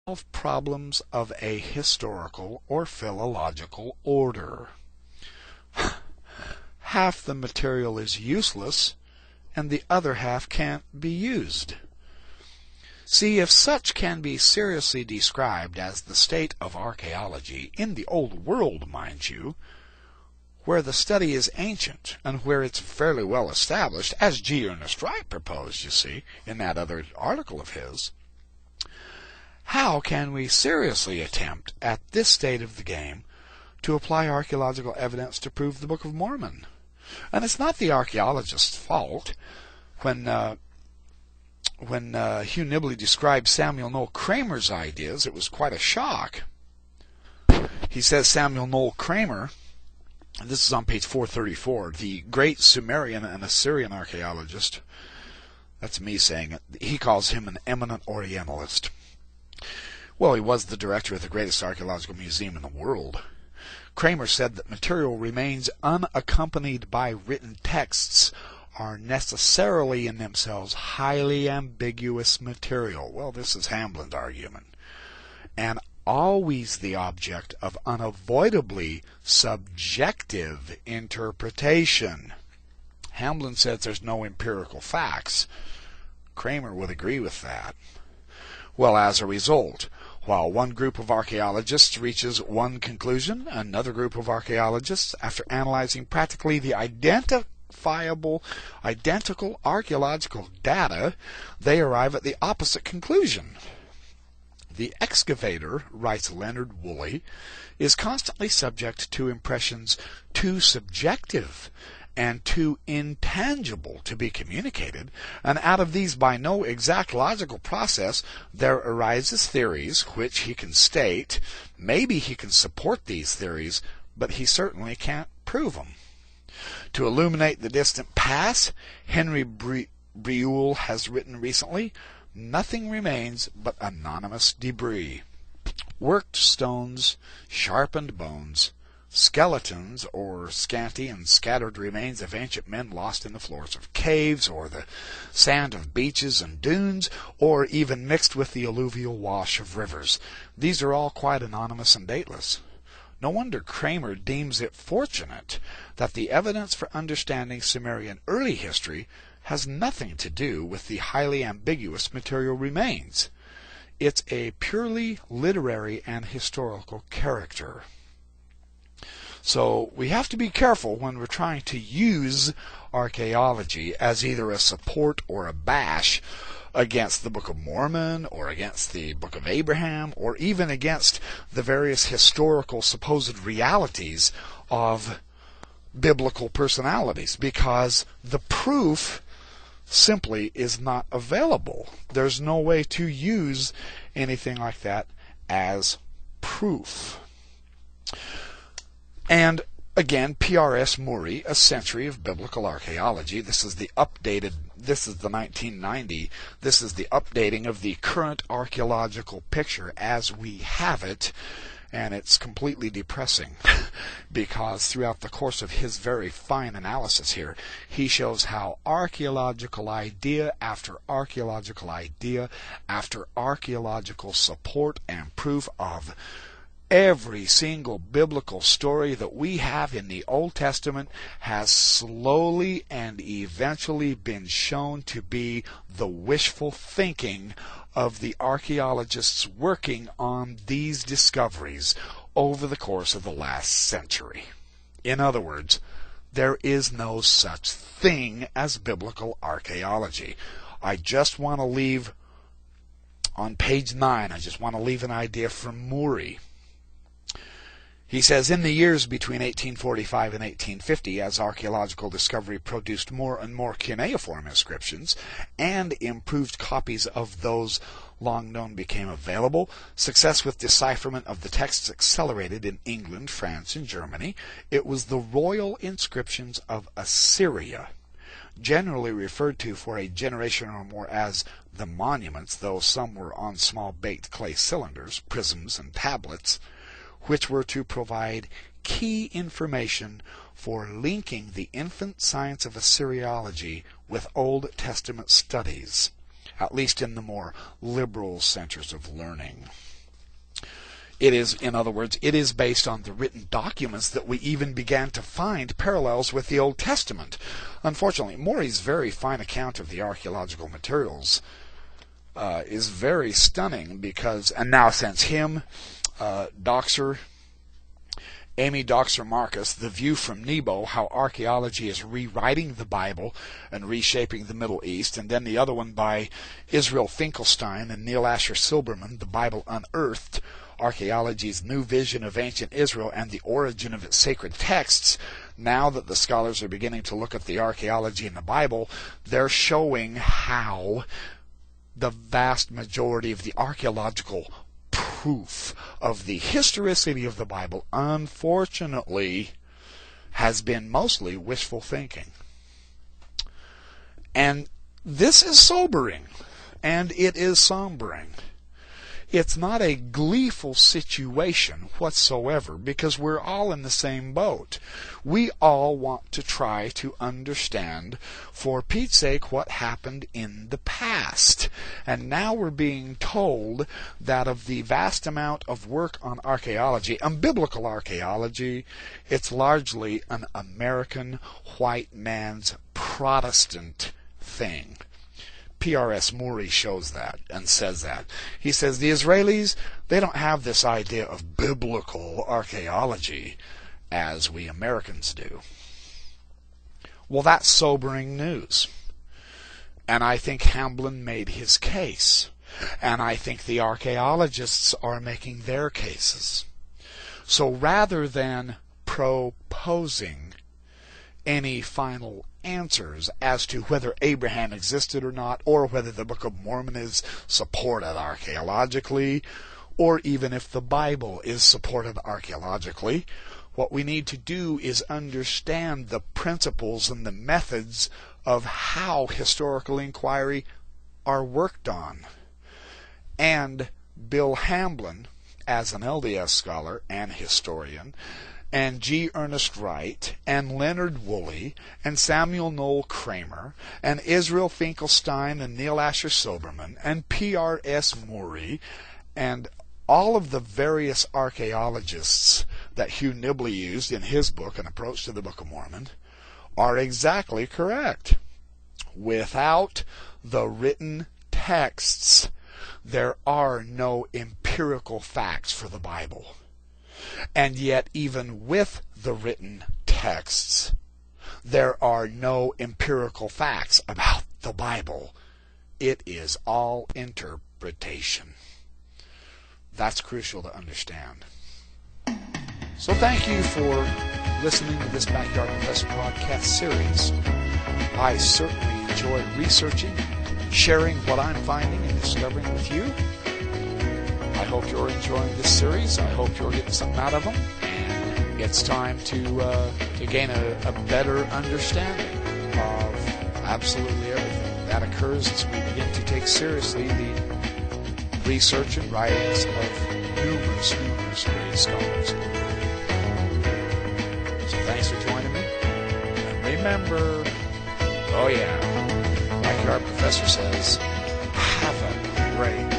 solve problems of a historical or philological order. Half the material is useless, and the other half can't be used. See, if such can be seriously described as the state of archaeology, in the old world, mind you, where the study is ancient and where it's fairly well established, as G. Ernest Wright proposed, you see, in that other article of his, how can we seriously attempt, at this state of the game, to apply archaeological evidence to prove the Book of Mormon? And it's not the archaeologist's fault. When Hugh Nibley described Samuel Noel Kramer's ideas, it was quite a shock. He says Samuel Noel Kramer, and this is on page 434, the great Sumerian and Assyrian archaeologist, that's me saying it, he calls him an eminent Orientalist. Well, he was the director of the greatest archaeological museum in the world. Kramer said that material remains unaccompanied by written texts are necessarily in themselves highly ambiguous material. Well, this is Hamblin's argument. And always the object of unavoidably subjective interpretation. Hamblin says there's no empirical facts. Kramer would agree with that. Well, as a result, while one group of archaeologists reaches one conclusion, another group of archaeologists, after analyzing practically the identical archaeological data, they arrive at the opposite conclusion. The excavator, writes Leonard Woolley, is constantly subject to impressions too subjective and too intangible to be communicated, and out of these by no exact logical process there arises theories which he can state. Maybe he can support these theories, but he certainly can't prove them. To illuminate the distant past, Henry Breuil has written recently, nothing remains but anonymous debris. Worked stones, sharpened bones, skeletons, or scanty and scattered remains of ancient men lost in the floors of caves, or the sand of beaches and dunes, or even mixed with the alluvial wash of rivers. These are all quite anonymous and dateless. No wonder Kramer deems it fortunate that the evidence for understanding Sumerian early history has nothing to do with the highly ambiguous material remains. It's a purely literary and historical character. So we have to be careful when we're trying to use archaeology as either a support or a bash against the Book of Mormon, or against the Book of Abraham, or even against the various historical supposed realities of biblical personalities, because the proof simply is not available. There's no way to use anything like that as proof. And again, P.R.S. Murray, A Century of Biblical Archaeology. This is the 1990. This is the updating of the current archaeological picture as we have it. And it's completely depressing because throughout the course of his very fine analysis here, he shows how archaeological idea after archaeological idea after archaeological support and proof of every single biblical story that we have in the Old Testament has slowly and eventually been shown to be the wishful thinking of the archaeologists working on these discoveries over the course of the last century. In other words, there is no such thing as biblical archaeology. I just want to leave, on page 9, I just want to leave an idea from Murray. He says, in the years between 1845 and 1850, as archaeological discovery produced more and more cuneiform inscriptions, and improved copies of those long known became available, success with decipherment of the texts accelerated in England, France, and Germany. It was the royal inscriptions of Assyria, generally referred to for a generation or more as the monuments, though some were on small baked clay cylinders, prisms, and tablets, which were to provide key information for linking the infant science of Assyriology with Old Testament studies, at least in the more liberal centers of learning. It is, in other words, it is based on the written documents that we even began to find parallels with the Old Testament. Unfortunately, Maury's very fine account of the archaeological materials is very stunning because, and now since him, Amy Doxer Marcus, The View from Nebo, How Archaeology is Rewriting the Bible and Reshaping the Middle East, and then the other one by Israel Finkelstein and Neil Asher Silberman, The Bible Unearthed, Archaeology's New Vision of Ancient Israel and the Origin of its Sacred Texts. Now that the scholars are beginning to look at the archaeology in the Bible, they're showing how the vast majority of the archaeological proof of the historicity of the Bible, unfortunately, has been mostly wishful thinking. And this is sobering, and it is sombering. It's not a gleeful situation whatsoever, because we're all in the same boat. We all want to try to understand, for Pete's sake, what happened in the past. And now we're being told that of the vast amount of work on archaeology, and biblical archaeology, it's largely an American white man's Protestant thing. P.R.S. Maury shows that and says that. He says the Israelis, they don't have this idea of biblical archaeology as we Americans do. Well, that's sobering news. And I think Hamblin made his case. And I think the archaeologists are making their cases. So rather than proposing any final answers as to whether Abraham existed or not, or whether the Book of Mormon is supported archaeologically, or even if the Bible is supported archaeologically, what we need to do is understand the principles and the methods of how historical inquiry are worked on. And Bill Hamblin, as an LDS scholar and historian, and G. Ernest Wright, and Leonard Woolley, and Samuel Noel Kramer, and Israel Finkelstein, and Neil Asher Silberman, and P.R.S. Maury, and all of the various archaeologists that Hugh Nibley used in his book, An Approach to the Book of Mormon, are exactly correct. Without the written texts, there are no empirical facts for the Bible. And yet, even with the written texts, there are no empirical facts about the Bible. It is all interpretation. That's crucial to understand. So thank you for listening to this Backyard Professor podcast series. I certainly enjoy researching, sharing what I'm finding and discovering with you. I hope you're enjoying this series. I hope you're getting something out of them. And it's time to gain a better understanding of absolutely everything that occurs as we begin to take seriously the research and writings of numerous great scholars. So thanks for joining me. And remember, oh yeah, Backyard Professor says, have a great